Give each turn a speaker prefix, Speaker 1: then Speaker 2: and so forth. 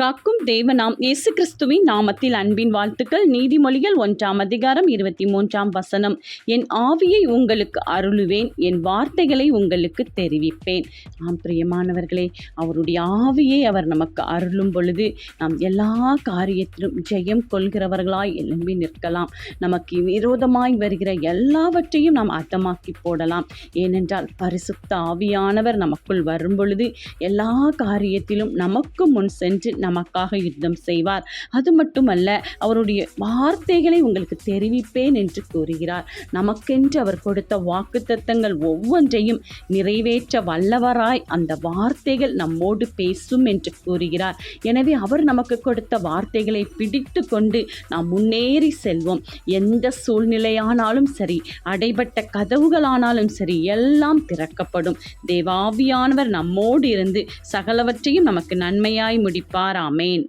Speaker 1: காக்கும் தேவனாம் இயேசு கிறிஸ்துவின் நாமத்தில் அன்பின் வாழ்த்துக்கள். நீதிமொழிகள் 1ஆம் அதிகாரம் 23ஆம் வசனம். என் ஆவியை உங்களுக்கு அருளுவேன், என் வார்த்தைகளை உங்களுக்கு தெரிவிப்பேன். ஆம் பிரியமானவர்களே, அவருடைய ஆவியை அவர் நமக்கு அருளும் பொழுது நாம் எல்லா காரியத்திலும் ஜெயம் கொள்கிறவர்களாய் எழும்பி நிற்கலாம். நமக்கு விரோதமாய் வருகிற எல்லாவற்றையும் நாம் அர்த்தமாக்கி போடலாம். ஏனென்றால் பரிசுத்த ஆவியானவர் நமக்குள் வரும் பொழுது எல்லா காரியத்திலும் நமக்கு முன் சென்று நமக்காக யுத்தம் செய்வார். அது மட்டுமல்ல, அவருடைய வார்த்தைகளை உங்களுக்கு தெரிவிப்பேன் என்று கூறுகிறார். நமக்கென்று அவர் கொடுத்த வாக்குத்தத்தங்கள் ஒவ்வொன்றையும் நிறைவேற்ற வல்லவராய் அந்த வார்த்தைகள் நம்மோடு பேசும் என்று கூறுகிறார். எனவே அவர் நமக்கு கொடுத்த வார்த்தைகளை பிடித்து கொண்டு நாம் முன்னேறி செல்வோம். எந்த சூழ்நிலையானாலும் சரி, அடைபட்ட கதவுகளானாலும் சரி, எல்லாம் திறக்கப்படும். தேவாவியானவர் நம்மோடு இருந்து சகலவற்றையும் நமக்கு நன்மையாய் முடிப்பார். ஆமென்.